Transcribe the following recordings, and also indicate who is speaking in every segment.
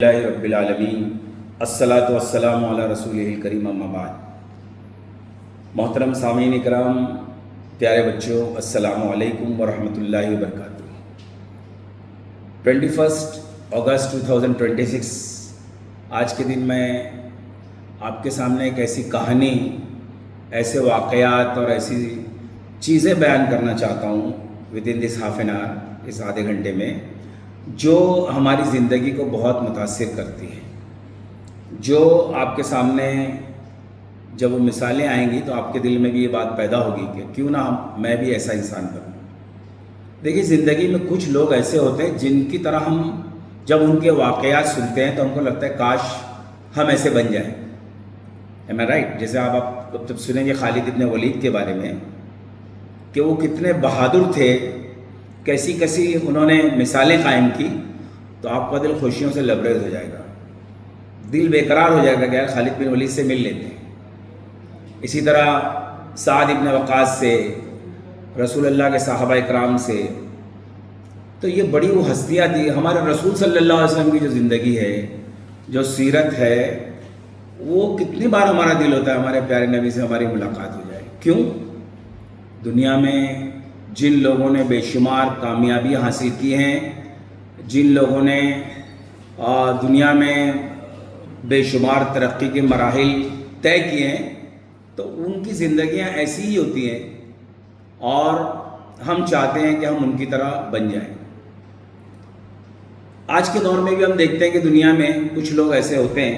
Speaker 1: रब्बिल आलमीन अस्सलातु वस्सलामु अला रसूलिहिल करीम अम्मा बाद। मोहतरम सामीन इकराम, प्यारे बच्चों, अस्सलामु अलैकुम वरहमतुल्लाहि वबरकातुहू। 21 अगस्त 2026 आज के दिन मैं आपके सामने एक ऐसी कहानी, ऐसे वाक़यात और ऐसी चीज़ें बयान करना चाहता हूँ with in this half an hour, इस आधे घंटे में, जो हमारी ज़िंदगी को बहुत मुतासिर करती है। जो आपके सामने जब वो मिसालें आएंगी तो आपके दिल में भी ये बात पैदा होगी कि क्यों ना मैं भी ऐसा इंसान बनूं। देखिए, ज़िंदगी में कुछ लोग ऐसे होते हैं जिनकी तरह हम जब उनके वाक़यात सुनते हैं तो हमको लगता है काश हम ऐसे बन जाएं। एम आई राइट? जैसे आप जब सुनेंगे खालिद इब्न वलीद के बारे में कि वो कितने बहादुर थे, कैसी कैसी उन्होंने मिसालें कायम की, तो आपका दिल खुशियों से लबरेज हो जाएगा, दिल बेकरार हो जाएगा कि यार खालिद बिन वलीद से मिल लेते हैं। इसी तरह साद इब्न वक़ास से, रसूल अल्लाह के साहबा इकराम से, तो ये बड़ी वो हस्तियाँ थी। हमारे रसूल सल्लल्लाहु अलैहि वसल्लम की जो ज़िंदगी है, जो सीरत है, वो कितनी बार हमारा दिल होता है हमारे प्यारे नबी से हमारी मुलाकात हो जाए। क्यों? दुनिया में जिन लोगों ने बेशुमार कामयाबियाँ हासिल की हैं, जिन लोगों ने दुनिया में बेशुमार तरक्की के मराहिल तय किए हैं, तो उनकी ज़िंदगियाँ ऐसी ही होती हैं और हम चाहते हैं कि हम उनकी तरह बन जाएं। आज के दौर में भी हम देखते हैं कि दुनिया में कुछ लोग ऐसे होते हैं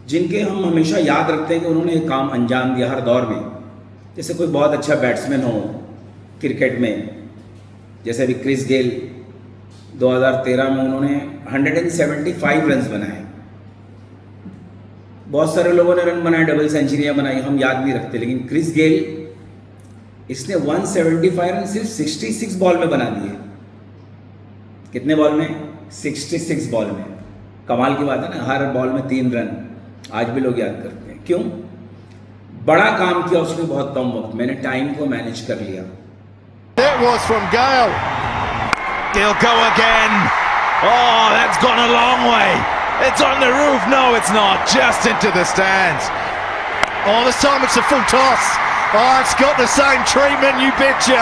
Speaker 1: जिनके हम हमेशा याद रखते हैं कि उन्होंने एक काम अंजाम दिया हर दौर में। जैसे कोई बहुत अच्छा बैट्समैन हो क्रिकेट में, जैसे अभी क्रिस गेल 2013 में उन्होंने 175 रन्स बनाए। बहुत सारे लोगों ने रन बनाए, डबल सेंचुरियाँ बनाई, हम याद नहीं रखते, लेकिन क्रिस गेल इसने 175 रन सिर्फ 66 बॉल में बना दिए। कितने बॉल में? 66 बॉल में। कमाल की बात है ना, हर बॉल में 3 रन। आज भी लोग याद करते हैं। क्यों? बड़ा काम किया उसने बहुत कम वक्त, मैंने टाइम को मैनेज कर लिया।
Speaker 2: It was from Gale. He'll go again. Oh, that's gone a long way. It's on the roof. No, it's not. Just into the stands. Oh, this time it's a full toss. Oh, it's got the same treatment, you betcha.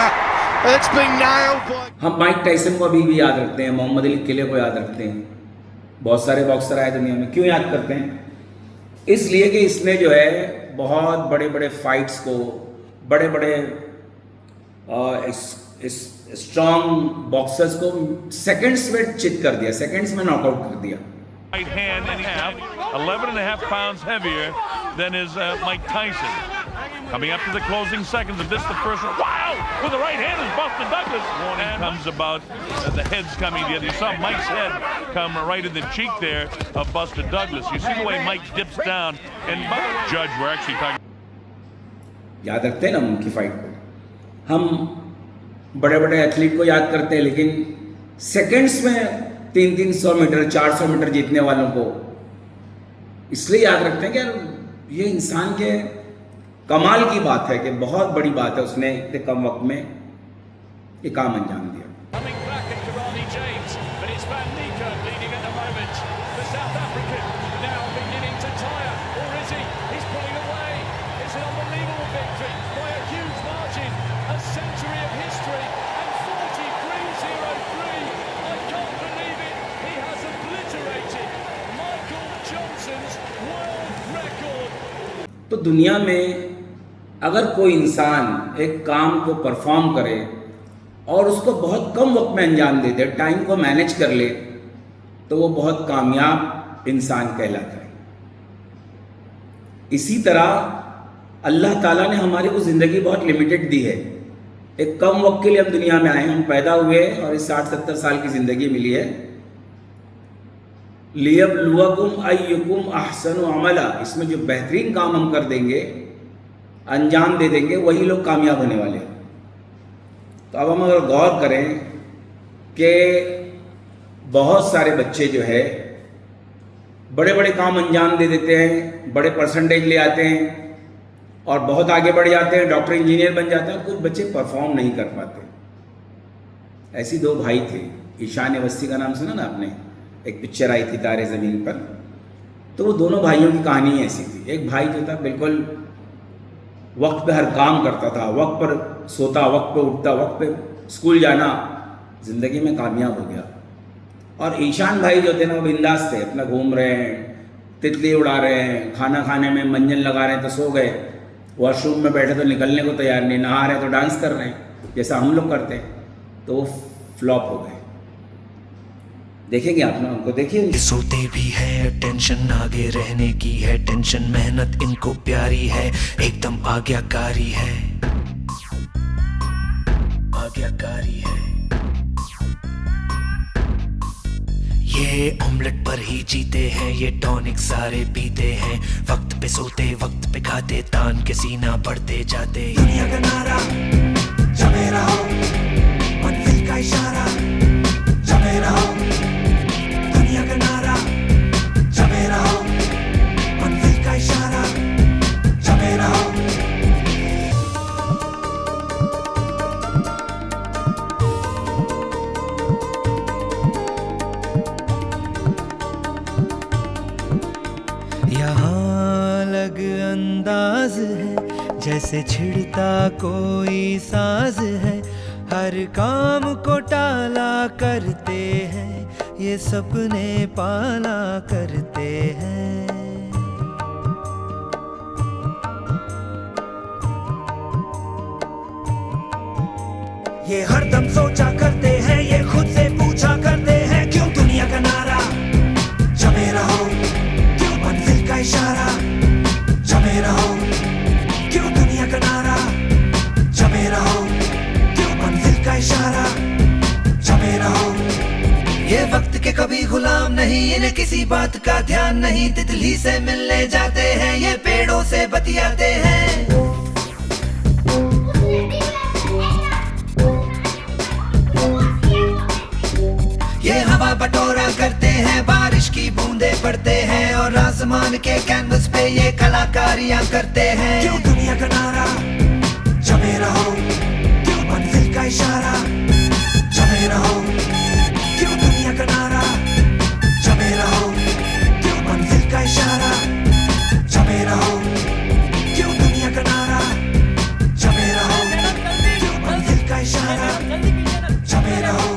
Speaker 2: It's been nailed by...
Speaker 1: हम Mike Tyson को अभी भी याद रखते हैं, मोहम्मद अली किले को याद रखते हैं, बहुत सारे बॉक्सर आए दुनिया में। क्यों याद करते हैं? इसलिए कि इसने जो है बहुत बड़े बड़े फाइट्स को, बड़े बड़े स्ट्रॉन्ग बॉक्सर्स को सेकंड्स में चित कर दिया, सेकंड्स में नॉकआउट कर दिया।
Speaker 3: Right hand and a half, 11.5 pounds heavier than is Mike Tyson. Coming up to the closing seconds of this, the first one, wow, with the right hand is Buster Douglas. Warning comes about the head's coming together. You saw Mike's head come right in the cheek there of Buster Douglas. You see the way Mike dips down, and by the judge, we're actually talking.
Speaker 1: याद रखते हैं ना उनकी fight को। हम बड़े बड़े athlete को याद करते हैं, लेकिन सेकंड्स में 300 मीटर 400 मीटर जीतने वालों को इसलिए याद रखते हैं कि यार ये इंसान के कमाल की बात है कि बहुत बड़ी बात है, उसने इतने कम वक्त में ये काम अंजाम दिया।
Speaker 4: Coming back at Karani James, but it's Van Niekerk leading at the moment. The South African now beginning to tire, or is he? He's pulling away. It's an unbelievable victory by a huge margin. A century of history and 43.03. I can't believe it. He has obliterated Michael Johnson's world record.
Speaker 1: तो दुनिया में अगर कोई इंसान एक काम को perform करे और उसको बहुत कम वक्त में अंजाम दे दे, टाइम को मैनेज कर ले, तो वो बहुत कामयाब इंसान कहलाता है। इसी तरह अल्लाह ताला ने हमारी को ज़िंदगी बहुत लिमिटेड दी है। एक कम वक्त के लिए हम दुनिया में आए, हम पैदा हुए और इस 60-70 साल की ज़िंदगी मिली है। लियब्लुवकुम अय्युकुम अहसनु अमला, इसमें जो बेहतरीन काम हम कर देंगे, अंजाम दे देंगे, वही लोग कामयाब होने वाले हैं। तो अब हम अगर गौर करें कि बहुत सारे बच्चे जो है बड़े बड़े काम अंजाम दे देते हैं, बड़े परसेंटेज ले आते हैं और बहुत आगे बढ़ जाते हैं, डॉक्टर इंजीनियर बन जाते हैं, कुछ बच्चे परफॉर्म नहीं कर पाते। ऐसी 2 भाई थे, ईशान अवस्थी का नाम सुना ना आपने, एक पिक्चर आई थी तारे ज़मीन पर, तो वो दोनों भाइयों की कहानी ऐसी थी। एक भाई जो था बिल्कुल वक्त पे हर काम करता था, वक्त पर सोता, वक्त पे उठता, वक्त पे स्कूल जाना, ज़िंदगी में कामयाब हो गया। और ईशान भाई जो थे ना वो बिंदास थे, अपना घूम रहे हैं, तितली उड़ा रहे हैं, खाना खाने में मंजन लगा रहे हैं तो सो गए, वॉशरूम में बैठे तो निकलने को तैयार नहीं, नहा रहे तो डांस कर रहे हैं जैसा हम लोग करते हैं, तो वो फ्लॉप हो गए। देखेंगे आप ना उनको, देखिए
Speaker 5: सोते भी है, टेंशन आगे रहने की है, टेंशन मेहनत इनको प्यारी है, एकदम आज्ञाकारी है, आज्ञाकारी है। ये ऑमलेट पर ही जीते हैं, ये टॉनिक सारे पीते हैं, वक्त पे सोते वक्त पे खाते, तान के सीना बढ़ते जाते। दुनिया का नारा जमे रहो, मंजिल का इशारा जमे रहो, दुनिया का नारा जमे रहो, मंजिल का इशारा जमे रहो। यहाँ अलग अंदाज है, जैसे छिड़ता कोई साज है, हर काम को टाला करते हैं, ये सपने पाला करते हैं। ये हरदम सोचा करते हैं, ये खुद से पूछा करते हैं, क्यों दुनिया का नारा जमे रहो, क्यों मंजिल का इशारा जमे रहो, क्यों दुनिया का नारा जमे रहो, क्यों मंजिल का इशारा जमे रहो। ये वक्त के कभी गुलाम नहीं, इन्हें किसी बात का ध्यान नहीं, तितली से मिलने जाते हैं, ये पेड़ों से बतियाते हैं। ये हवा बटोरा करते हैं, बारिश की बूंदे पड़ते हैं, और आसमान के कैनवस पे ये कलाकारियां करते हैं। क्यों दुनिया का नारा जमे रहो, क्यों मंजिल का इशारा जमे रहो, क्यों दुनिया का नारा जमे रहो, क्यों मंजिल का इशारा जमे रहो, क्यों दुनिया का नारा जमे रहो, क्यों मंजिल का इशारा जमे रहो,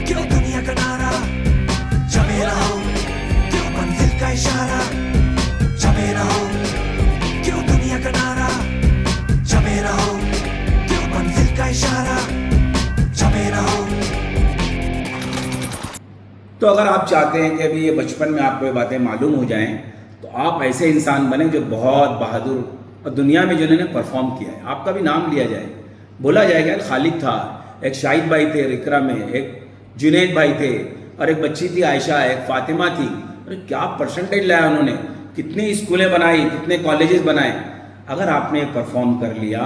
Speaker 5: क्यों दुनिया का नारा जमे रहो, क्यों मंजिल का इशारा जमे रहो, क्यों दुनिया का नारा जमे रहो, क्यों मंजिल का इशारा जमे रहो।
Speaker 1: तो अगर आप चाहते हैं कि अभी ये बचपन में आपको ये बातें मालूम हो जाएं, तो आप ऐसे इंसान बने जो बहुत बहादुर और दुनिया में जिन्होंने परफॉर्म किया है, आपका भी नाम लिया जाए, बोला जाएगा खालिद था, एक शाहिद भाई थे रिकरा में, एक जुनैद भाई थे, और एक बच्ची थी आयशा, एक फातिमा थी। अरे क्या परसेंटेज लाया उन्होंने, कितनी स्कूलें बनाई, कितने कॉलेजेस बनाए। अगर आपने परफॉर्म कर लिया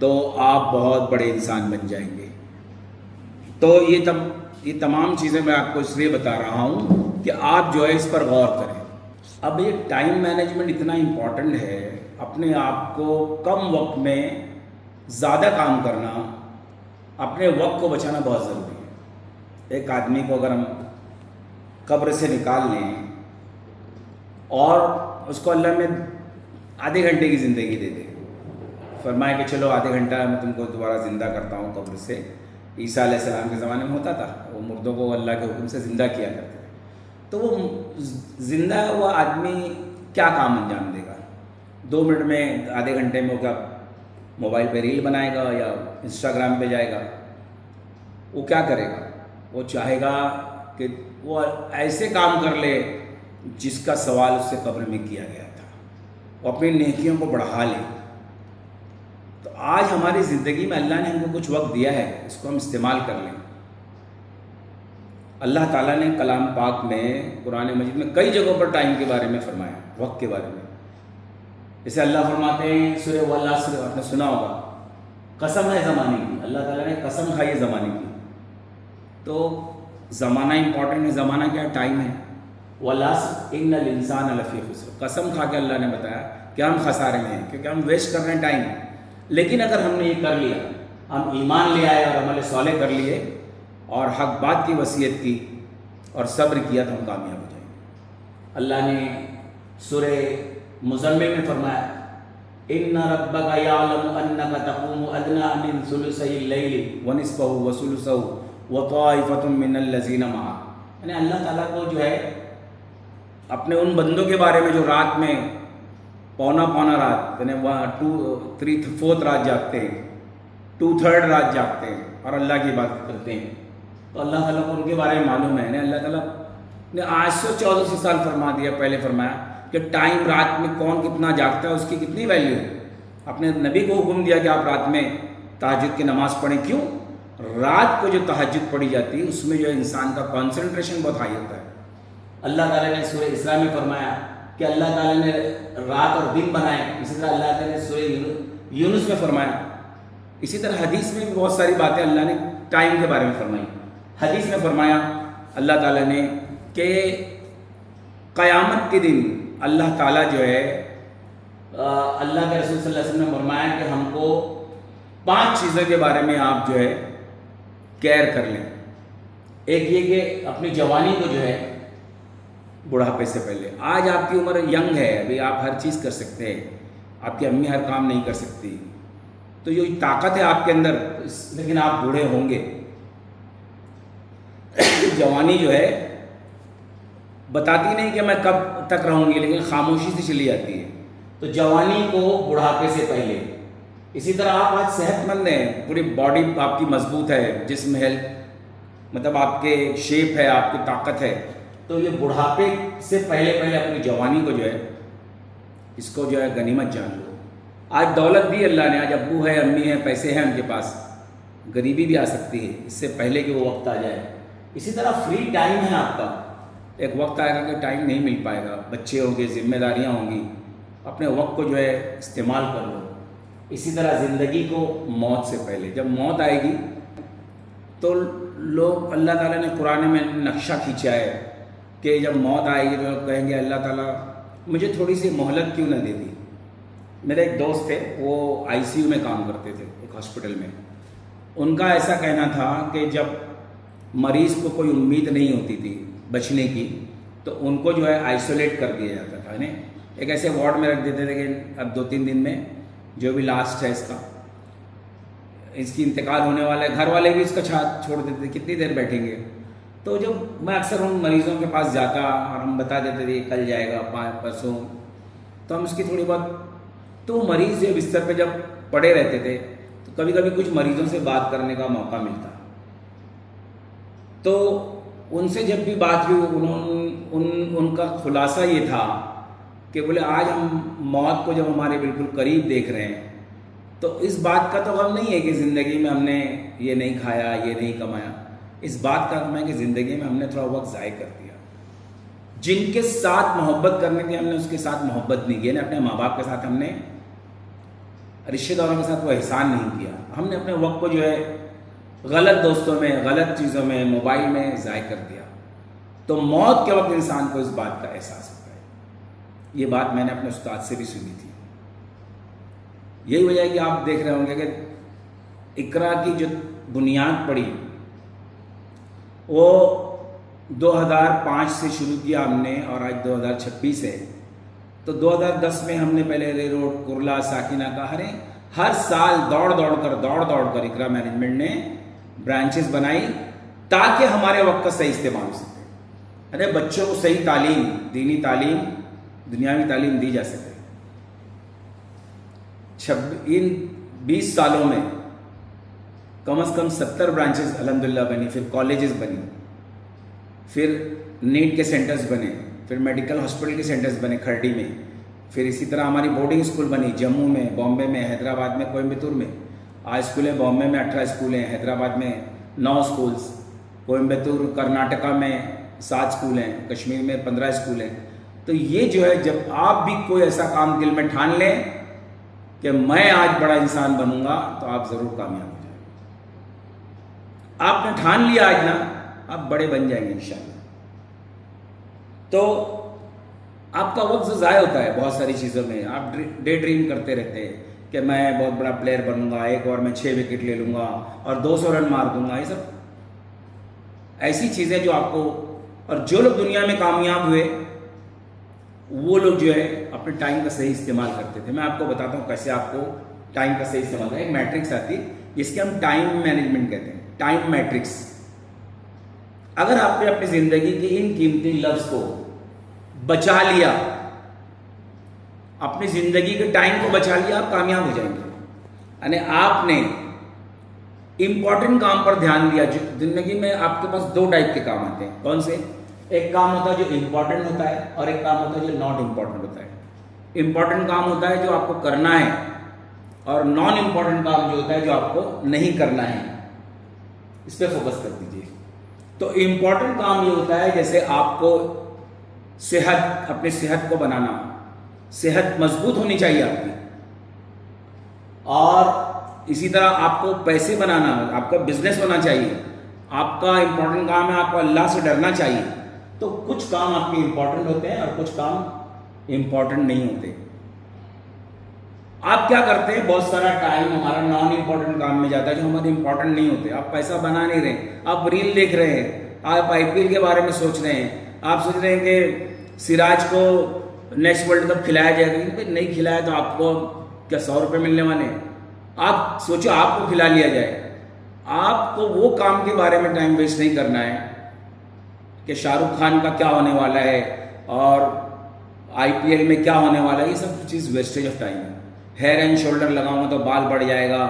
Speaker 1: तो आप बहुत बड़े इंसान बन जाएंगे। तो ये तमाम चीज़ें मैं आपको इसलिए बता रहा हूँ कि आप जो है इस पर गौर करें। अब ये टाइम मैनेजमेंट इतना इम्पॉर्टेंट है, अपने आप को कम वक्त में ज़्यादा काम करना, अपने वक्त को बचाना बहुत ज़रूरी है। एक आदमी को अगर हम कब्र से निकाल लें और उसको अल्लाह में आधे घंटे की ज़िंदगी दे दे, फरमाए कि चलो आधे घंटा मैं तुमको दोबारा ज़िंदा करता हूँ कब्र से। ईसा अलैहिस्सलाम के ज़माने में होता था, वो मुर्दों को अल्लाह के हुक्म से ज़िंदा किया करते थे। तो वो ज़िंदा हुआ आदमी क्या काम अंजाम देगा? 2 मिनट में, आधे घंटे में वो क्या मोबाइल पे रील बनाएगा या इंस्टाग्राम पे जाएगा? वो क्या करेगा? वो चाहेगा कि वो ऐसे काम कर ले जिसका सवाल उससे कब्र में किया गया था, वो अपनी नेकियों को बढ़ा ले। तो आज हमारी ज़िंदगी में अल्लाह ने हमको कुछ वक्त दिया है, इसको हम इस्तेमाल कर लें। अल्लाह ताला ने कलाम पाक में, कुरान मजीद में कई जगहों पर टाइम के बारे में फरमाया, वक्त के बारे में। जैसे अल्लाह फरमाते हैं सूरह वल अस्र, आपने सुना होगा, कसम है ज़माने की, अल्लाह ताला ने कसम खाई है ज़माने की। तो ज़माना इंपॉर्टेंट है। ज़माना क्या? टाइम है। वल अस्र इन्नल इंसान लफ़ी खुस्र, कसम खा के अल्लाह ने बताया कि हम खसारे में हैं, क्योंकि हम वेस्ट कर रहे हैं टाइम। लेकिन अगर हमने ये कर लिया, हम ईमान ले आए और अमल साले कर लिए और हक बात की वसीयत की और सब्र किया तो हम कामयाब हो जाएंगे। अल्लाह ने सूरह मुज़म्मिल में फरमाया, इन्ना रब्बका यअलमु अन्नका तक़ूमु अदना मिन सुलुसिल लैलि व निस्फहु व सुलुसहु व ताइफ़तुम मिनल लज़ीना मअक। यानी अल्लाह ताला को जो है अपने उन बंदों के बारे में जो रात में पौना रात यानी 1/3 रात जागते हैं, 2/3 रात जागते हैं और अल्लाह की इबादत करते हैं, तो अल्लाह ताला को उनके बारे में मालूम है। अल्लाह ताला ने आज से 1400 साल फरमा दिया, पहले फरमाया कि टाइम रात में कौन कितना जागता है उसकी कितनी वैल्यू है। अपने नबी को हुक्म दिया कि आप रात में तहज्जुद की नमाज़ पढ़ें। क्यों? रात को जो तहज्जुद पढ़ी जाती है उसमें जो इंसान का कंसंट्रेशन बहुत हाई होता है। अल्लाह ताला ने सूरह इसरा में फरमाया कि अल्लाह ताला ने रात और दिन बनाए। इसी तरह अल्लाह ताला ने सूरह यूनुस में फरमाया। इसी तरह हदीस में भी बहुत सारी बातें अल्लाह ने टाइम के बारे में फरमाई। हदीस में फरमाया अल्लाह ताला ने कि क़यामत के दिन अल्लाह ताला जो है अल्लाह के रसूल सल्लल्लाहु अलैहि वसल्लम ने फरमाया कि हमको 5 चीज़ों के बारे में आप जो है केयर कर लें। एक ये कि अपनी जवानी को जो है बुढ़ापे से पहले, आज आपकी उम्र यंग है, अभी आप हर चीज़ कर सकते हैं, आपकी अम्मी हर काम नहीं कर सकती, तो ये ताकत है आपके अंदर, लेकिन आप बूढ़े होंगे। जवानी जो है बताती नहीं कि मैं कब तक रहूँगी, लेकिन खामोशी से चली जाती है। तो जवानी को बुढ़ापे से पहले। इसी तरह आप आज सेहतमंद हैं, पूरी बॉडी आपकी मजबूत है, जिस्म हेल्थ मतलब आपके शेप है, आपकी ताकत है, तो ये बुढ़ापे से पहले अपनी जवानी को जो है इसको जो है गनीमत जान लो। आज दौलत भी अल्लाह ने, आज अब्बू है, अम्मी है, पैसे हैं उनके पास, गरीबी भी आ सकती है, इससे पहले कि वो वक्त आ जाए। इसी तरह फ्री टाइम है आपका, एक वक्त आएगा कि टाइम नहीं मिल पाएगा, बच्चे होंगे, जिम्मेदारियां होंगी, अपने वक्त को जो है इस्तेमाल कर लो। इसी तरह ज़िंदगी को मौत से पहले, जब मौत आएगी तो लोग, अल्लाह ताला ने कुरान में नक्शा खींचा है कि जब मौत आएगी तो लोग कहेंगे अल्लाह ताला मुझे थोड़ी सी मोहलत क्यों ना दे दी। मेरे एक दोस्त थे, वो ICU में काम करते थे एक हॉस्पिटल में। उनका ऐसा कहना था कि जब मरीज़ को कोई उम्मीद नहीं होती थी बचने की, तो उनको जो है आइसोलेट कर दिया जाता था, यानी एक ऐसे वार्ड में रख देते थे कि अब 2-3 दिन में जो भी लास्ट है इसकी इंतकाल होने वाला है, घर वाले भी इसका छोड़ देते थे, कितनी देर बैठेंगे। तो जब मैं अक्सर उन मरीज़ों के पास जाता और हम बता देते थे कल जाएगा, 5 परसों, तो हम उसकी थोड़ी बहुत, तो मरीज़ जो बिस्तर पे जब पड़े रहते थे तो कभी कभी कुछ मरीज़ों से बात करने का मौका मिलता, तो उनसे जब भी बात हुई उनका खुलासा ये था कि बोले आज हम मौत को जब हमारे बिल्कुल करीब देख रहे हैं तो इस बात का तो गम नहीं है कि ज़िंदगी में हमने ये नहीं खाया, ये नहीं कमाया, इस बात का गम है कि ज़िंदगी में हमने थोड़ा वक्त ज़ाय कर दिया। जिनके साथ मोहब्बत करने की हमने उसके साथ मोहब्बत नहीं की, अपने माँ बाप के साथ हमने, रिश्तेदारों के साथ वो एहसान नहीं किया, हमने अपने वक्त को जो है गलत दोस्तों में, गलत चीज़ों में, मोबाइल में ज़ाय कर दिया। तो मौत के वक्त इंसान को इस बात का एहसास होता है। ये बात मैंने अपने उस्ताद से भी सुनी थी। यही वजह है कि आप देख रहे होंगे कि इकरा की जो बुनियाद पड़ी वो 2005 से शुरू किया हमने और आज 2026 है। तो 2010 में हमने पहले रे रोड, कुरला, साकिना का हर साल दौड़ दौड़ कर इकरा मैनेजमेंट ने ब्रांचेस बनाई ताकि हमारे वक्त का सही इस्तेमाल हो सके। अरे बच्चों को सही तालीम, दीनी तालीम, दुनियावी तालीम दी जा सके। इन 20 सालों में कम से कम 70 ब्रांचेस अल्हम्दुलिल्लाह बनी, फिर कॉलेजेस बनी, फिर नीट के सेंटर्स बने, फिर मेडिकल हॉस्पिटल के सेंटर्स बने खर्डी में, फिर इसी तरह हमारी बोर्डिंग स्कूल बनी जम्मू में, बॉम्बे में, हैदराबाद में, कोयम्बतूर में। आज स्कूल है, बॉम्बे में 18 स्कूल हैं, हैदराबाद में 9 स्कूल्स, कोयम्बतूर कर्नाटका में 7 स्कूल हैं, कश्मीर में 15 स्कूल हैं। तो ये जो है, जब आप भी कोई ऐसा काम दिल में ठान लें कि मैं आज बड़ा इंसान बनूंगा, तो आप ज़रूर कामयाब हो जाएंगे। आपने ठान लिया आज ना, आप बड़े बन जाएंगे इंशाल्लाह। तो आपका वक्त जो ज़ाय होता है बहुत सारी चीज़ों में, आप डे ड्रीम करते रहते हैं कि मैं बहुत बड़ा प्लेयर बनूंगा, एक ओवर में 6 विकेट ले लूँगा और 200 रन मार दूंगा। ये सब ऐसी चीज़ें जो आपको और जो लोग दुनिया में कामयाब हुए वो लोग जो है अपने टाइम का सही इस्तेमाल करते थे। मैं आपको बताता हूँ कैसे आपको टाइम का सही इस्तेमाल करें। एक मैट्रिक्स आती है जिसके हम टाइम मैनेजमेंट कहते हैं, टाइम मैट्रिक्स। अगर आपने अपनी जिंदगी के इन कीमती लफ्ज को बचा लिया, अपनी जिंदगी के टाइम को बचा लिया, आप कामयाब हो जाएंगे। यानी आपने इंपॉर्टेंट काम पर ध्यान दिया। जिंदगी में आपके पास दो टाइप के काम आते हैं। कौन से? एक काम होता है जो इंपॉर्टेंट होता है और एक काम होता है जो नॉट इंपॉर्टेंट होता है। इंपॉर्टेंट काम होता है जो आपको करना है और नॉन इंपॉर्टेंट काम जो होता है जो आपको नहीं करना है। इस पर फोकस कर दीजिए। तो इंपॉर्टेंट काम ये होता है जैसे आपको सेहत, अपनी सेहत को बनाना, सेहत मजबूत होनी चाहिए आपकी, और इसी तरह आपको पैसे बनाना, आपका बिजनेस होना चाहिए। आपका इंपॉर्टेंट काम है आपको अल्लाह से डरना चाहिए। तो कुछ काम आपके इंपॉर्टेंट होते हैं और कुछ काम इंपॉर्टेंट नहीं होते। आप क्या करते हैं? बहुत सारा टाइम हमारा नॉन इंपॉर्टेंट काम में जाता है जो हमारे इंपॉर्टेंट नहीं होते। आप पैसा बना नहीं रहे, आप रील देख रहे हैं, आप IPL के बारे में सोच रहे हैं, आप सोच रहे हैं कि सिराज को नेक्स्ट वर्ल्ड कप खिलाया जाएगा। लेकिन नहीं खिलाया तो आपको क्या 100 रुपये मिलने वाले हैं? आप सोचो आपको खिला लिया जाए। आपको वो काम के बारे में टाइम वेस्ट नहीं करना है कि शाहरुख खान का क्या होने वाला है और IPL में क्या होने वाला है। ये सब चीज़ वेस्टेज ऑफ टाइम है। हेयर एंड शोल्डर लगाऊंगा तो बाल बढ़ जाएगा।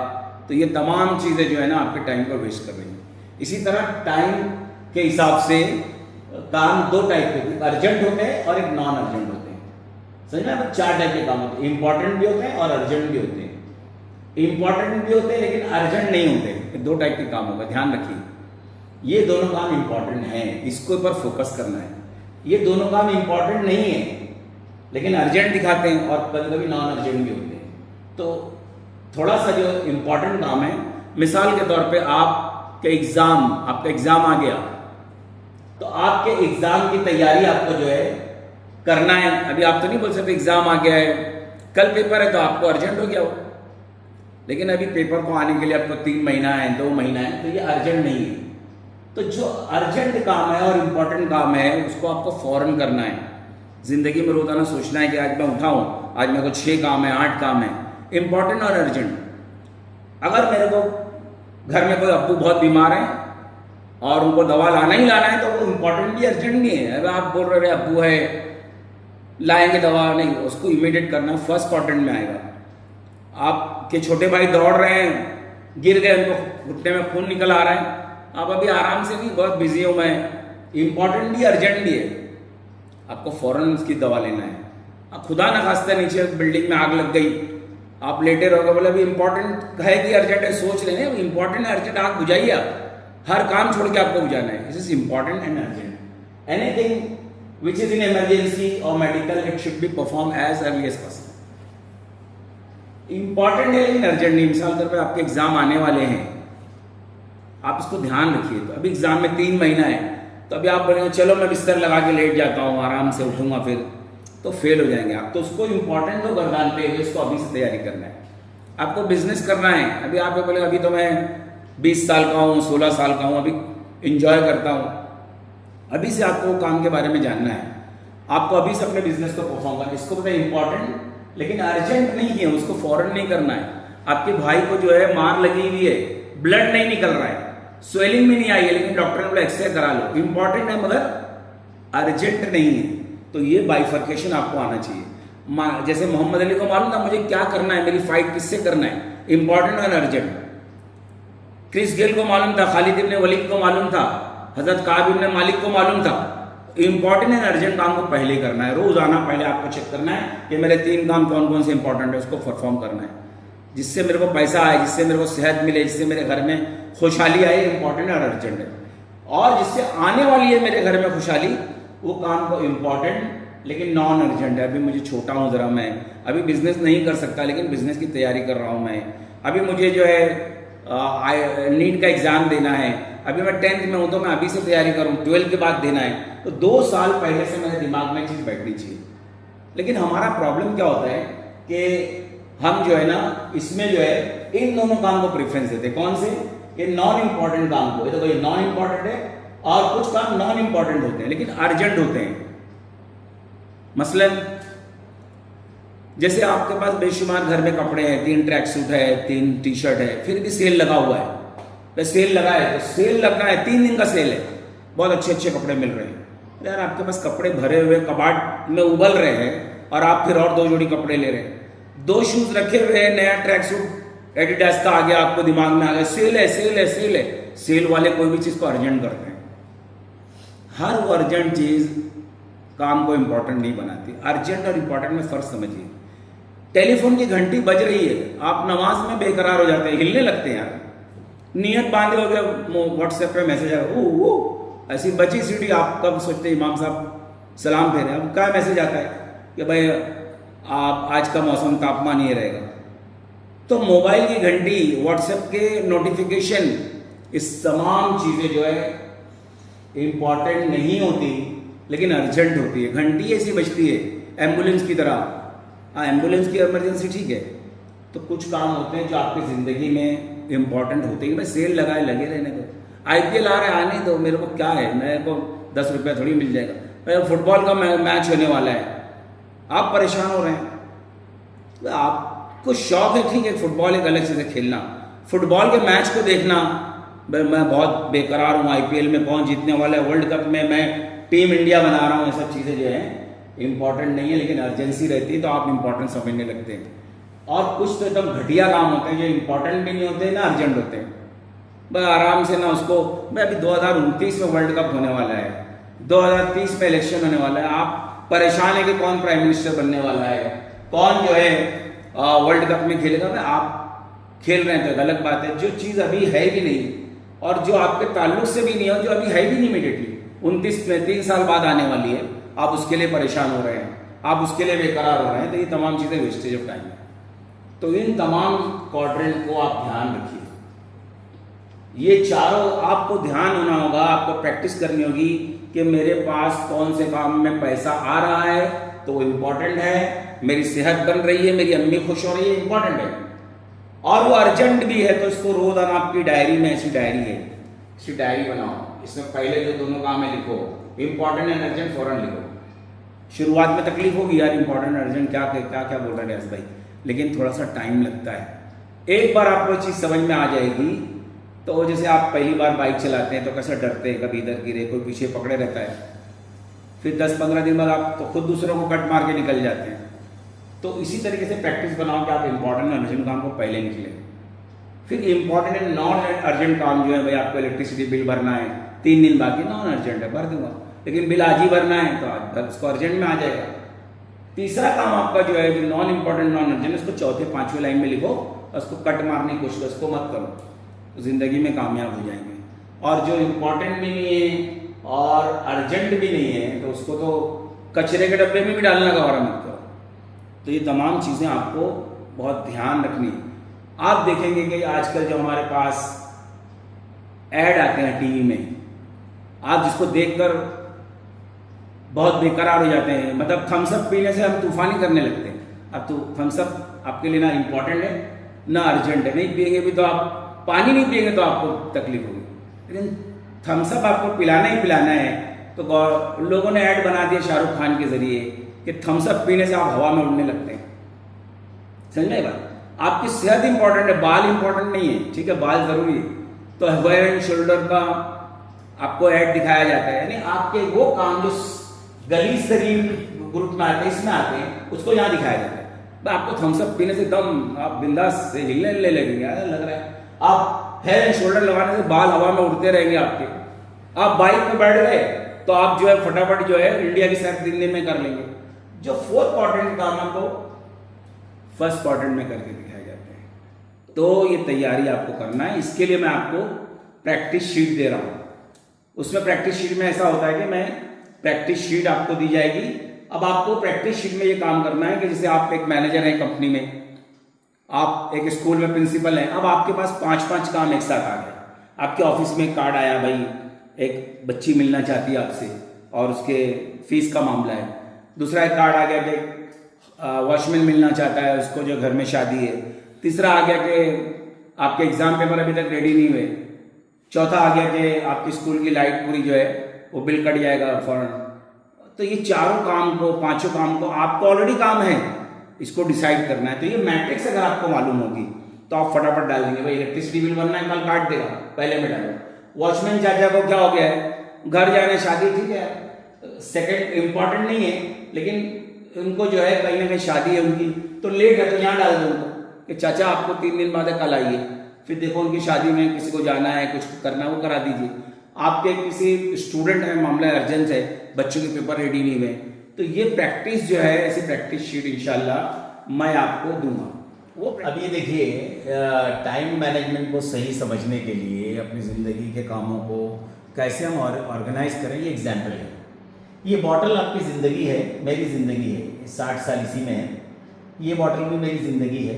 Speaker 1: तो ये तमाम चीज़ें जो है ना आपके टाइम को वेस्ट कर रही हैं। इसी तरह टाइम के हिसाब से काम दो टाइप के होते हैं, अर्जेंट होते हैं और एक नॉन अर्जेंट होते हैं। समझ में? 4 टाइप के काम होते हैं। इंपॉर्टेंट भी होते हैं और अर्जेंट भी होते हैं। इंपॉर्टेंट भी होते हैं लेकिन अर्जेंट नहीं होते। 2 टाइप के काम होगा, ध्यान रखिए। ये दोनों काम इंपॉर्टेंट हैं, इसके ऊपर फोकस करना है। ये दोनों काम इंपॉर्टेंट नहीं है लेकिन अर्जेंट दिखाते हैं और कभी कभी नॉन अर्जेंट भी होते हैं। तो थोड़ा सा जो इंपॉर्टेंट काम है, मिसाल के तौर पे आपका एग्जाम आ गया तो आपके एग्जाम की तैयारी आपको जो है करना है। अभी आप तो नहीं बोल सकते एग्जाम आ गया है, कल पेपर है तो आपको अर्जेंट हो गया हो, लेकिन अभी पेपर को आने के लिए आपको 3 महीना है, 2 महीना है, तो ये अर्जेंट नहीं है। तो जो अर्जेंट काम है और इम्पॉर्टेंट काम है उसको आपको फौरन करना है। जिंदगी में रोजाना सोचना है कि आज मैं उठाऊं, आज मेरे को 6 काम है, 8 काम है, इंपॉर्टेंट और अर्जेंट। अगर मेरे को घर में कोई अब्बू बहुत बीमार है और उनको दवा लाना ही लाना है तो वो इंपॉर्टेंट भी अर्जेंट नहीं है। अगर आप बोल रहे अब्बू है लाएंगे दवा, नहीं, उसको इमीडिएट करना फर्स्ट क्वाड्रेंट में आएगा। आपके छोटे भाई दौड़ रहे हैं, गिर गए, उनको घुटने में खून निकल आ रहा है, आप अभी आराम से नहीं, बहुत बिजी हूँ मैं, इंपॉर्टेंट भी अर्जेंट भी है, आपको फौरन उसकी दवा लेना है। अब खुदा न खास्ता नीचे बिल्डिंग में आग लग गई, आप लेटे रहोगे, बोले अभी इंपॉर्टेंट है कि अर्जेंट है, सोच रहे हैं इंपॉर्टेंट अर्जेंट, आग बुझाइए। आप हर काम छोड़ के आपको बुझाना है। This is important and urgent. Anything which is in emergency और medical it should be perform as early as possible. Important है लेकिन अर्जेंट नहीं। मिसाल तौर पर आपके एग्जाम आने वाले हैं, आप इसको ध्यान रखिए। तो अभी एग्जाम में 3 महीना है, तो अभी आप बोलेंगे चलो मैं बिस्तर लगा के लेट जाता हूँ, आराम से उठूंगा, फिर तो फेल हो जाएंगे आप। तो उसको इंपॉर्टेंट तो गर्दान पे इसको अभी से तैयारी करना है। आपको बिजनेस करना है, अभी आप बोलेंगे अभी तो मैं 20 साल का हूँ, 16 साल का हूँ, अभी इंजॉय करता हूँ। अभी से आपको काम के बारे में जानना है, आपको अभी से अपने बिजनेस को परफॉर्म करना है। इसको पता है इंपॉर्टेंट लेकिन अर्जेंट नहीं है, उसको फौरन नहीं करना है। आपके भाई को जो है मार लगी हुई है, ब्लड नहीं निकल रहा है, स्वेलिंग भी नहीं आई है, लेकिन डॉक्टर ने बोला एक्सरे करा लो, इंपॉर्टेंट है मगर अर्जेंट नहीं है। तो ये बाइफर्केशन आपको आना चाहिए। जैसे मोहम्मद अली को मालूम था मुझे क्या करना है, मेरी फाइट किससे करना है, इंपॉर्टेंट और अर्जेंट। क्रिस गेल को मालूम था, खालिद इब्ने वलीद को मालूम था, हजरत काब इब्ने मालिक को मालूम था। इंपॉर्टेंट एंड अर्जेंट काम को पहले ही करना है। रोजाना पहले आपको चेक करना है कि मेरे 3 काम कौन कौन से इंपॉर्टेंट है, उसको परफॉर्म करना है, जिससे मेरे को पैसा आए, जिससे मेरे को सेहत मिले, जिससे मेरे घर में खुशहाली आए, इंपॉर्टेंट और अर्जेंट है। और जिससे आने वाली है मेरे घर में खुशहाली, वो काम को इंपॉर्टेंट लेकिन नॉन अर्जेंट है। अभी मुझे छोटा हूँ ज़रा, मैं अभी बिजनेस नहीं कर सकता लेकिन बिजनेस की तैयारी कर रहा हूँ मैं। अभी मुझे जो है नीट का एग्ज़ाम देना है, अभी मैं 10th में हूँ तो मैं अभी से तैयारी करूँ, 12th के बाद देना है, तो 2 साल पहले से मेरे दिमाग में चीज़ बैठनी चाहिए। लेकिन हमारा प्रॉब्लम क्या होता है कि हम जो है ना इसमें जो है इन दोनों काम को प्रेफरेंस देते हैं। कौन से? ये नॉन इंपॉर्टेंट काम को, ये तो कोई नॉन इंपॉर्टेंट है और कुछ काम नॉन इम्पॉर्टेंट होते हैं लेकिन अर्जेंट होते हैं। मसलन जैसे आपके पास बेशुमार घर में कपड़े हैं, 3 ट्रैक सूट है, 3 टी शर्ट है, फिर भी सेल लगा हुआ है, तो सेल लगा है तो सेल लगना है, 3 दिन का सेल है, बहुत अच्छे अच्छे कपड़े मिल रहे हैं। यार आपके पास कपड़े भरे हुए कबाड़ में उबल रहे हैं और आप फिर और 2 जोड़ी कपड़े ले रहे हैं। 2 शूज रखे हुए हैं, नया ट्रैक सूट एडिडास का आ गया, आपको दिमाग में आ गया सेल है सेल है सेल है। सेल वाले कोई भी चीज़ को अर्जेंट करते हैं। हर वो अर्जेंट चीज़ काम को इम्पोर्टेंट नहीं बनाती। अर्जेंट और इम्पोर्टेंट में फ़र्क समझिए। टेलीफोन की घंटी बज रही है, आप नमाज में बेकरार हो जाते हैं, हिलने लगते हैं यार, नियत बांधे हो गए, व्हाट्सएप पे मैसेज आ रहा है, ओ ऐसी बची सीढ़ी, आप कब सोचते हैं इमाम साहब सलाम फेरे, अब क्या मैसेज आता है कि भाई आप आज का मौसम तापमान ये रहेगा। तो मोबाइल की घंटी, व्हाट्सएप के नोटिफिकेशन, इस तमाम चीज़ें जो है इम्पॉर्टेंट नहीं होती लेकिन अर्जेंट होती है। घंटी ऐसी बजती है एम्बुलेंस की तरह। हाँ, एम्बुलेंस की इमरजेंसी ठीक है, तो कुछ काम होते हैं जो आपकी ज़िंदगी में इम्पॉर्टेंट होते हैं। भाई सेल लगाए, लगे रहने दो, IPL आ रहा है, आने दो, मेरे को क्या है, मेरे को 10 रुपया थोड़ी मिल जाएगा। भाई फुटबॉल का मैच होने वाला है, आप परेशान हो रहे हैं। आपको शौक है, ठीक है, फुटबॉल एक अलग चीज़ है, खेलना, फुटबॉल के मैच को देखना। मैं बहुत बेकरार हूँ, IPL में कौन जीतने वाला है, वर्ल्ड कप में मैं टीम इंडिया बना रहा हूँ, ये सब चीज़ें जो हैं इंपॉर्टेंट नहीं है लेकिन अर्जेंसी रहती है तो आप इंपॉर्टेंट समझने लगते हैं। और कुछ तो एकदम घटिया काम होते हैं जो इंपॉर्टेंट भी नहीं होते ना अर्जेंट होते हैं। बस आराम से ना उसको, मैं अभी 2029 में वर्ल्ड कप होने वाला है, 2030 में इलेक्शन होने वाला है, आप परेशान है कि कौन प्राइम मिनिस्टर बनने वाला है, कौन जो है वर्ल्ड कप में खेलेगा। भाई आप खेल रहे हैं तो गलत बात है। जो चीज़ अभी है भी नहीं और जो आपके ताल्लुक से भी नहीं है, जो अभी है भी नहीं इमीडिएटली 29 में 3 साल बाद आने वाली है, आप उसके लिए परेशान हो रहे हैं, आप उसके लिए बेकरार हो रहे हैं, तो ये तमाम चीज़ें वेस्टेज ऑफ टाइम है। तो इन तमाम क्वाड्रेंट को आप ध्यान रखिए। ये चारों आपको ध्यान होना होगा, आपको प्रैक्टिस करनी होगी कि मेरे पास कौन से काम में पैसा आ रहा है तो वो इम्पॉर्टेंट है, मेरी सेहत बन रही है, मेरी अम्मी खुश हो रही है, इम्पॉर्टेंट है, और वो अर्जेंट भी है। तो इसको रोजाना आपकी डायरी में, ऐसी डायरी है, इसी डायरी बनाओ, इसमें पहले जो दोनों काम है लिखो, इंपॉर्टेंट एंड अर्जेंट फौरन लिखो। शुरुआत में तकलीफ होगी यार, इंपॉर्टेंट अर्जेंट क्या क्या क्या बोल रहे हैं भाई, लेकिन थोड़ा सा टाइम लगता है। एक बार आपको चीज़ समझ में आ जाएगी तो जैसे आप पहली बार बाइक चलाते हैं तो कैसे डरते हैं, कभी इधर गिरे, कोई पीछे पकड़े रहता है, फिर 10-15 दिन बाद आप तो खुद दूसरों को कट मार के निकल जाते हैं। तो इसी तरीके से प्रैक्टिस बनाओ कि आप इंपॉर्टेंट और अर्जेंट काम को पहले निकले। फिर इंपॉर्टेंट एंड नॉन अर्जेंट काम जो है, भाई आपको इलेक्ट्रिसिटी बिल भरना है, 3 दिन बाकी, नॉन अर्जेंट है, भर दूंगा, लेकिन बिल आज ही भरना है तो आज उसको अर्जेंट में आ जाएगा। तीसरा काम आपका जो है जो नॉन इंपॉर्टेंट नॉन अर्जेंट, उसको 4th-5वीं लाइन में लिखो और उसको कट मारने की कोशिश, उसको मत करो, तो जिंदगी में कामयाब हो जाएंगे। और जो इंपॉर्टेंट भी नहीं है और अर्जेंट भी नहीं है तो उसको तो कचरे के डब्बे में भी डालना गवारा मत करो। तो ये तमाम चीज़ें आपको बहुत ध्यान रखनी है। आप देखेंगे कि आजकल जो हमारे पास ऐड आते हैं टीवी में, आप जिसको देखकर बहुत बेकरार हो जाते हैं, मतलब थम्सअप पीने से हम तूफानी करने लगते हैं। अब तो थम्सअप आपके लिए ना इम्पॉर्टेंट है ना अर्जेंट है, नहीं पिएंगे भी तो आप, पानी नहीं पिएंगे तो आपको तकलीफ होगी, लेकिन थम्सअप आपको पिलाना ही पिलाना है। तो लोगों ने ऐड बना दिया शाहरुख खान के जरिए कि थम्सअप पीने से आप हवा में उड़ने लगते हैं। समझ में बात? आपकी सेहत इंपॉर्टेंट है, बाल इंपॉर्टेंट नहीं है, ठीक है, बाल जरूरी है। तो हेड एंड शोल्डर का आपको ऐड दिखाया जाता है, यानी आपके वो काम जो गली शरीर ग्रुप में आते हैं, इसमें आते हैं, उसको यहाँ दिखाया जाता है। आपको थम्सअप पीने से दम आप बिंदास से हिलने लगेंगे, लग रहा है आप हेड एंड शोल्डर लगाने से बाल हवा में उड़ते रहेंगे आपके। आप बाइक में बैठ गए तो आप जो है फटाफट जो है इंडिया की सैर 3 दिन में कर लेंगे। जो 4th क्वाड्रेंट काम आपको 1st क्वाड्रेंट में करके दिखाए जाते हैं। तो ये तैयारी आपको करना है। इसके लिए मैं आपको प्रैक्टिस शीट दे रहा हूँ। उसमें प्रैक्टिस शीट में ऐसा होता है कि मैं प्रैक्टिस शीट आपको दी जाएगी। अब आपको प्रैक्टिस शीट में ये काम करना है कि जैसे आप एक मैनेजर हैं कंपनी में, आप एक स्कूल में प्रिंसिपल हैं, अब आपके पास 5-5 काम एक साथ आ गए। आपके ऑफिस में कार्ड आया, भाई एक बच्ची मिलना चाहती है आपसे और उसके फीस का मामला है। दूसरा एक कार्ड आ गया कि वॉचमैन मिलना चाहता है, उसको जो घर में शादी है। तीसरा आ गया कि आपके एग्जाम पेपर अभी तक रेडी नहीं हुए। चौथा आ गया कि आपकी स्कूल की लाइट पूरी जो है वो बिल कट जाएगा फौरन। तो ये चारों काम को, पांचों काम को आपको ऑलरेडी काम है, इसको डिसाइड करना है। तो ये मैट्रिक्स अगर आपको मालूम होगी तो आप फटाफट डाल देंगे। भाई इलेक्ट्रिसिटी बिल भरना है, कल काट देगा, पहले में डालो। वॉचमैन चाचा को क्या हो गया है, घर जाने शादी, ठीक है, सेकंड इम्पॉर्टेंट नहीं है, लेकिन उनको जो है कहीं ना कहीं शादी है उनकी, तो लेट है तो यहाँ डाल दो उनको कि चाचा आपको 3 दिन बाद कल आइए। फिर देखो उनकी शादी में किसी को जाना है, कुछ करना है, वो करा दीजिए। आपके किसी स्टूडेंट है, मामला अर्जेंट है, बच्चों के पेपर रेडी नहीं हुए, तो ये प्रैक्टिस जो है, ऐसी प्रैक्टिस शीट इंशाल्लाह मैं आपको दूंगा। वो
Speaker 6: अब ये देखिए, टाइम मैनेजमेंट को सही समझने के लिए अपनी ज़िंदगी के कामों को कैसे हम ऑर्गेनाइज करें, ये एग्जाम्पल है। ये बॉटल आपकी ज़िंदगी है, मेरी ज़िंदगी है, 60 साल इसी में है। ये बॉटल भी मेरी ज़िंदगी है।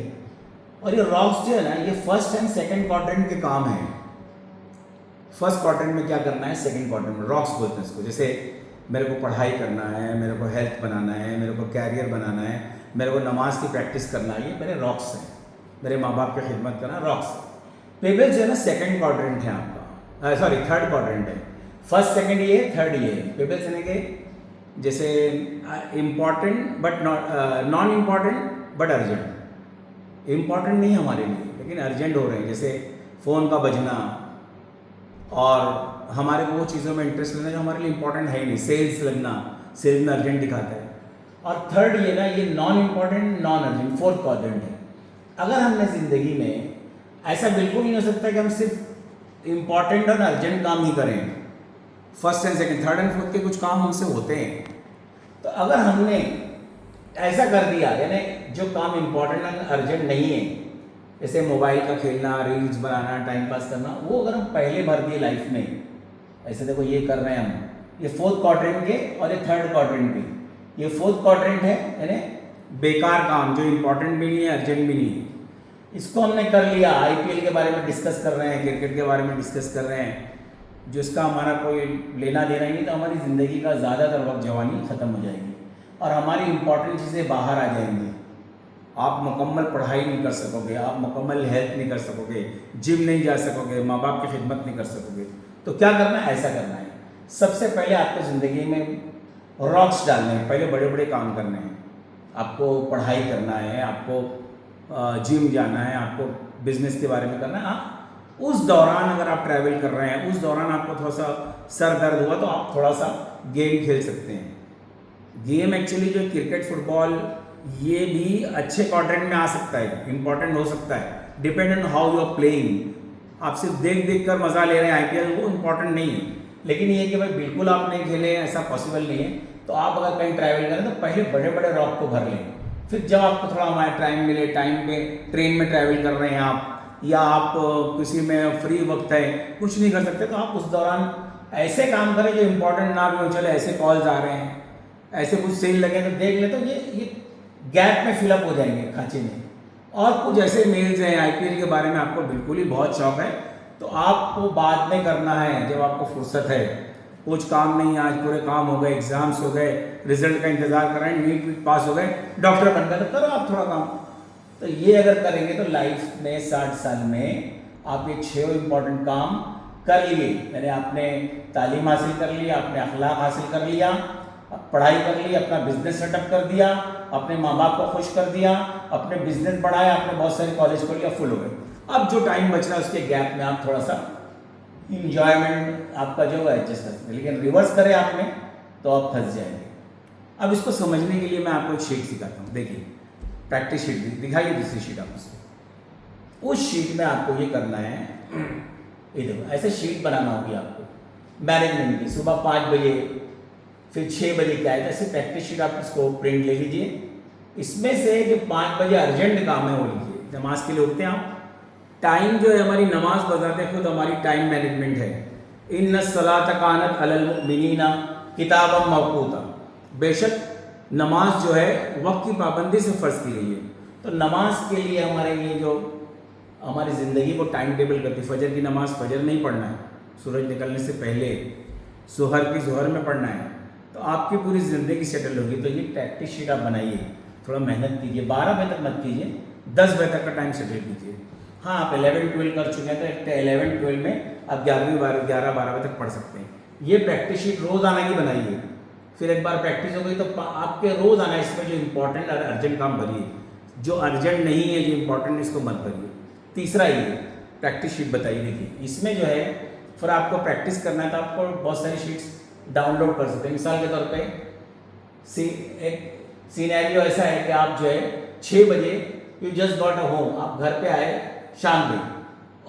Speaker 6: और ये रॉक्स जो है ना, ये फर्स्ट एंड सेकंड क्वाड्रेंट के काम हैं। फर्स्ट क्वाड्रेंट में क्या करना है, सेकंड क्वाड्रेंट में रॉक्स बोलते हैं इसको। जैसे मेरे को पढ़ाई करना है, मेरे को हेल्थ बनाना है, मेरे को कैरियर बनाना है, मेरे को नमाज की प्रैक्टिस करना है, ये मेरे रॉक्स हैं। मेरे माँ बाप की खिदमत करना, रॉक्स। पेबल्स जो है ना, सेकंड क्वाड्रेंट है आपका, सॉरी थर्ड क्वाड्रेंट है। फर्स्ट सेकंड ये है, थर्ड ये है। पेबल्स यानी कि जैसे important but non important but urgent. Important नहीं हमारे लिए, लेकिन अर्जेंट हो रहे हैं, जैसे फ़ोन का बजना, और हमारे को वो चीज़ों में इंटरेस्ट लेना जो हमारे लिए इंपॉर्टेंट है ही नहीं। सेल्स लगना, सेल्स में अर्जेंट दिखाता है। और थर्ड ये ना, ये non important non urgent, fourth quadrant है। अगर हमने ज़िंदगी में ऐसा बिल्कुल नहीं हो सकता कि हम सिर्फ इम्पॉर्टेंट और अर्जेंट काम ही करें। First and second, third and fourth के कुछ काम हमसे होते हैं। तो अगर हमने ऐसा कर दिया, यानी जो काम इम्पॉर्टेंट और अर्जेंट नहीं है, जैसे मोबाइल का खेलना, रील्स बनाना, टाइम पास करना, वो अगर हम पहले भर दिए लाइफ में, ऐसे देखो ये कर रहे हैं हम, ये फोर्थ क्वाड्रेंट के और ये थर्ड क्वाड्रेंट के। ये फोर्थ क्वाड्रेंट है, यानी बेकार काम जो इम्पोर्टेंट भी नहीं है, अर्जेंट भी नहीं है। इसको हमने कर लिया। IPL के बारे में डिस्कस कर रहे हैं, क्रिकेट के बारे में डिस्कस कर रहे हैं, जिसका हमारा कोई लेना देना ही नहीं, तो हमारी ज़िंदगी का ज़्यादातर वक्त जवानी ख़त्म हो जाएगी और हमारी इंपॉर्टेंट चीज़ें बाहर आ जाएंगी। आप मुकम्मल पढ़ाई नहीं कर सकोगे, आप मुकम्मल हेल्थ नहीं कर सकोगे, जिम नहीं जा सकोगे, माँ बाप की खिदमत नहीं कर सकोगे। तो क्या करना है, ऐसा करना है। सबसे पहले आपको ज़िंदगी में रॉक्स डालने हैं, पहले बड़े बड़े काम करने हैं। आपको पढ़ाई करना है, आपको जिम जाना है, आपको बिजनेस के बारे में करना है। हाँ, उस दौरान अगर आप ट्रैवल कर रहे हैं, उस दौरान आपको थोड़ा सा सर दर्द हुआ तो आप थोड़ा सा गेम खेल सकते हैं। गेम एक्चुअली जो क्रिकेट, फुटबॉल, ये भी अच्छे क्वाड्रेंट में आ सकता है, इंपॉर्टेंट हो सकता है, depend on how you are playing. आप सिर्फ देख देख कर मजा ले रहे हैं IPL, वो इंपॉर्टेंट नहीं है। लेकिन ये कि भाई बिल्कुल आप नहीं खेले, ऐसा पॉसिबल नहीं है। तो आप अगर कहीं ट्रैवल करें तो पहले बड़े बड़े रॉक को भर लें। फिर जब आपको थोड़ा हमारा टाइम मिले, टाइम पे ट्रेन में ट्रैवल कर रहे हैं आप, या आप किसी में फ्री वक्त है, कुछ नहीं कर सकते, तो आप उस दौरान ऐसे काम करें जो इंपॉर्टेंट ना भी हो। चले ऐसे कॉल्स आ रहे हैं, ऐसे कुछ सेल लगे तो देख ले, तो ये गैप में फिलअप हो जाएंगे, खांचे में। और कुछ ऐसे मेल्स हैं IPL के बारे में आपको बिल्कुल ही बहुत शौक है, तो आपको बाद में करना है जब आपको फुर्सत है। कुछ काम नहीं, आज पूरे काम हो गए, एग्जाम्स हो गए, रिजल्ट का इंतजार कर रहे हैं, नीट पास हो गए, डॉक्टर बन गए, तो करो आप थोड़ा काम। तो ये अगर करेंगे तो लाइफ में 60 साल में आप ये 6 इंपॉर्टेंट काम कर लिए। यानी आपने तालीम हासिल कर ली, आपने अखलाक हासिल कर लिया, पढ़ाई कर ली, अपना बिजनेस सेटअप कर दिया, अपने माँ बाप को खुश कर दिया, अपने बिजनेस बढ़ाया, आपने बहुत सारे कॉलेज खोल लिया, फुल हो गए। अब जो टाइम बच रहा है उसके गैप में आप थोड़ा सा इंजॉयमेंट आपका जो है एडजस्ट कर सकते हैं। लेकिन रिवर्स करें आपने तो आप फंस जाएंगे। अब इसको समझने के लिए मैं आपको एक शीट सिखाता हूँ। देखिए, प्रैक्टिस शीट दिखाइए, दूसरी शीट आपको। उस शीट में आपको ये करना है, ये देखो ऐसे शीट बनाना होगी आपको मैनेजमेंट की। सुबह 5 बजे, फिर 6 बजे क्या है, ऐसे प्रैक्टिस शीट आप इसको प्रिंट ले लीजिए। इसमें से जो 5 बजे अर्जेंट काम है वो लीजिए। नमाज के लिए उठते हैं आप, टाइम जो है हमारी नमाज बजाते खुद हमारी टाइम मैनेजमेंट है। इन्ना सलात कानत अलल मुमिनीना किताबम मौकूता। बेशक नमाज जो है वक्त की पाबंदी से फ़र्ज़ की गई है। तो नमाज के लिए हमारे ये जो हमारी ज़िंदगी को टाइम टेबल करती, फजर की नमाज फजर नहीं पढ़ना है, सूरज निकलने से पहले, ज़ोहर की ज़ोहर में पढ़ना है, तो आपकी पूरी ज़िंदगी सेटल होगी। तो ये प्रैक्टिस शीट आप बनाइए, थोड़ा मेहनत कीजिए। 12 बजे तक मत कीजिए, 10 बजे तक का टाइम सेटल कीजिए। हाँ, आप 11-12 कर चुके हैं तो 11-12 में आप 11-12 बजे तक पढ़ सकते हैं। ये प्रैक्टिस शीट रोज़ाना की बनाइए, फिर एक बार प्रैक्टिस हो गई तो आपके रोज़ आना इसमें जो इम्पोर्टेंट और अर्जेंट काम भरिए, जो अर्जेंट नहीं है जो इम्पोर्टेंट इसको मत भरिए। तीसरा ये प्रैक्टिस शीट बताइए। देखिए इसमें जो है फिर आपको प्रैक्टिस करना है तो आपको बहुत सारी शीट्स डाउनलोड कर सकते हैं। मिसाल के तौर पे एक सीनैरियो ऐसा है कि आप जो है 6 बजे you just got a home, आप घर पे आए शाम में,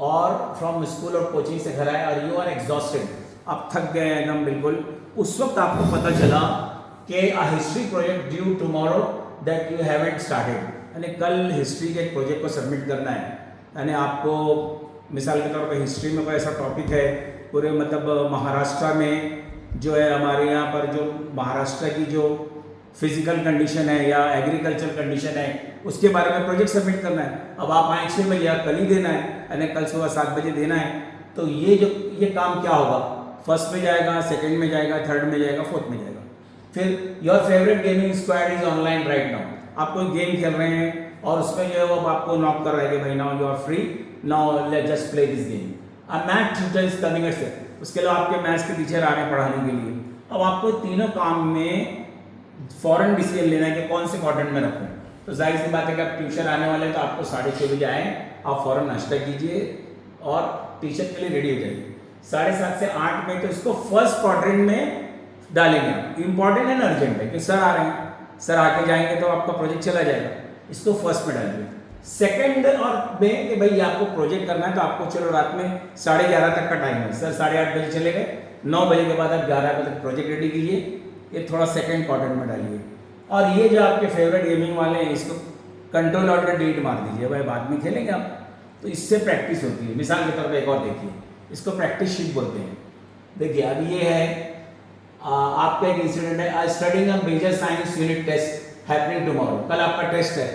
Speaker 6: और फ्रॉम स्कूल और कोचिंग से घर आए और यू आर एग्जॉस्टेड, आप थक गए एकदम बिल्कुल। उस वक्त आपको पता चला कि a history project due tomorrow that you haven't started, यानी कल हिस्ट्री के एक प्रोजेक्ट को सबमिट करना है। यानी आपको मिसाल के तौर पे हिस्ट्री में कोई ऐसा टॉपिक है पूरे मतलब महाराष्ट्र में जो है, हमारे यहाँ पर जो महाराष्ट्र की जो फिजिकल कंडीशन है या एग्रीकल्चर कंडीशन है उसके बारे में प्रोजेक्ट सबमिट करना है। अब आप आए 6 बजे, कल ही देना है, यानी कल सुबह 7 बजे देना है। तो ये काम क्या होगा, फर्स्ट में जाएगा, सेकंड में जाएगा, थर्ड में जाएगा, फोर्थ में जाएगा। फिर your favourite gaming squad is online right now, आप कोई गेम खेल रहे हैं और उसमें जो है वो आपको नॉक कर रहा है कि भाई now you are free, now let's just play this game. A math tutor is coming at से, उसके अलावा आपके मैथ्स के टीचर आ रहे हैं पढ़ाने के लिए। अब आपको तीनों काम में फॉरन डिसीजन लेना है कि कौन से क्वाड्रेंट में रखूँ। तो जाहिर सी बात है कि आप ट्यूशन आने वाले हैं तो आपको 6:30 बजे आएँ, आप फ़ौरन नाश्ता कीजिए और टीचर के लिए रेडी हो जाइए। 7:30 से 8 में तो इसको फर्स्ट क्वाड्रेंट में डालेंगे आप, इम्पॉर्टेंट है ना, अर्जेंट है कि सर आ रहे हैं, सर आके जाएंगे तो आपका प्रोजेक्ट चला जाएगा, इसको फर्स्ट में डालिए। सेकंड और में कि भाई आपको प्रोजेक्ट करना है तो आपको चलो रात में 11:30 तक का टाइम है, सर 8:30 बजे चले गए, 9 बजे के बाद आप 11 बजे तक प्रोजेक्ट रेडी कीजिए, ये थोड़ा सेकंड क्वाड्रेंट में डालिए। और ये जो आपके फेवरेट गेमिंग वाले हैं इसको कंट्रोल ऑल्ट डिलीट मार दीजिए, भाई बाद में खेलेंगे आप, तो इससे प्रैक्टिस होती है। मिसाल के तौर पर एक और देखिए, इसको प्रैक्टिस शीट बोलते हैं। देखिए अब ये है आपका एक इंसिडेंट है, आज studying a major science unit test happening tomorrow, कल आपका टेस्ट है,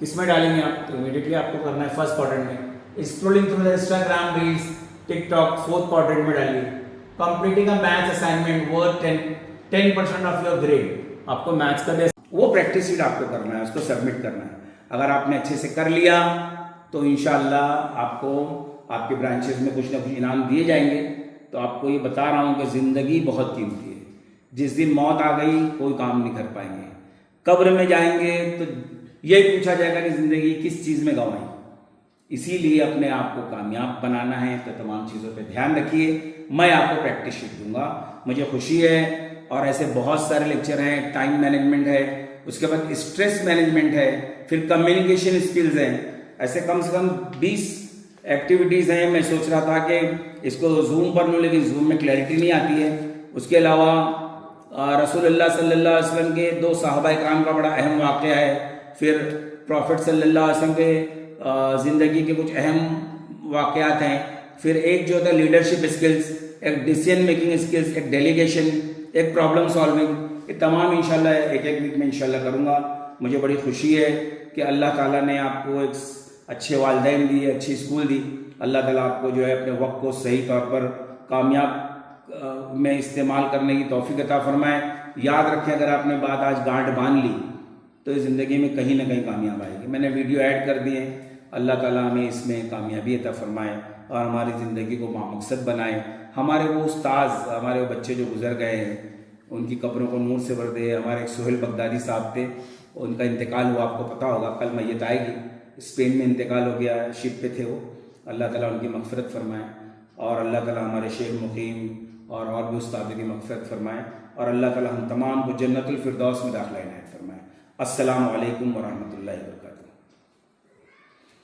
Speaker 6: किसमें डालेंगे आप, तो इमीडिएटली आपको करना है फर्स्ट क्वाड्रेंट में। Scrolling through the Instagram reels, TikTok, fourth quadrant में डालिए। Completing a maths assignment worth 10% of your grade, आपको मैथ्स का दे, वो प्रैक्टिस शीट आपको करना है, उसको सबमिट करना है। अगर आपने अच्छे से कर लिया तो इंशाल्लाह आपको आपके ब्रांचेस में कुछ ना कुछ इनाम दिए जाएंगे। तो आपको ये बता रहा हूँ कि ज़िंदगी बहुत कीमती है, जिस दिन मौत आ गई कोई काम नहीं कर पाएंगे। कब्र में जाएंगे तो यही पूछा जाएगा कि ज़िंदगी किस चीज़ में गंवाई। इसीलिए अपने आप को कामयाब बनाना है तो तमाम चीज़ों पे ध्यान रखिए। मैं आपको प्रैक्टिस शीट दूंगा, मुझे खुशी है। और ऐसे बहुत सारे लेक्चर हैं, टाइम मैनेजमेंट है, उसके बाद स्ट्रेस मैनेजमेंट है, फिर कम्युनिकेशन स्किल्स हैं, ऐसे कम से कम 20 एक्टिविटीज़ हैं। मैं सोच रहा था कि इसको जूम पर लूँ, लेकिन जूम में क्लैरिटी नहीं आती है। उसके अलावा रसूलुल्लाह सल्लल्लाहु अलैहि वसल्लम के 2 सहाबा इकराम का बड़ा अहम वाक़या है, फिर प्रॉफिट सल्लल्लाहु अलैहि वसल्लम के ज़िंदगी के कुछ अहम वाक़यात हैं, फिर एक जो होता है लीडरशिप स्किल्स, एक डिसीजन मेकिंग स्किल्स, एक डेलीगेशन, एक प्रॉब्लम सॉल्विंग, ये तमाम इंशाल्लाह एक वीक में इंशाल्लाह करूँगा। मुझे बड़ी खुशी है कि अल्लाह ताला ने आपको एक अच्छे वालिदैन दिए, अच्छी स्कूल दी। अल्लाह ताला आपको जो है अपने वक्त को सही तौर पर कामयाब में इस्तेमाल करने की तौफीक अता फरमाए। याद रखें, अगर आपने बात आज गांठ बांध ली तो इस ज़िंदगी में कहीं ना कहीं कामयाब आएगी। मैंने वीडियो ऐड कर दिए, अल्लाह ताला हमें इसमें कामयाबी अता फरमाए और हमारी ज़िंदगी को मामकसद बनाए। हमारे वो उस्ताद, हमारे वो बच्चे जो गुजर गए हैं, उनकी कब्रों को नूर से भर दे। हमारे एक सुहेल बगदादी साहब थे, उनका इंतकाल हुआ, आपको पता होगा, कल मैयत आएगी। स्पेन में इंतकाल हो गया, शिप पे थे वो। अल्लाह ताला उनकी मग़फ़िरत फरमाए और अल्लाह ताला हमारे शेख मुक़ीम और भी उस्ताद की मग़फ़िरत फरमाए और अल्लाह ताला हम तमाम को जन्नतुल फ़िरदौस में दाखिला इनायत फरमाए। अस्सलामु अलैकुम व रहमतुल्लाहि व बरकातहू।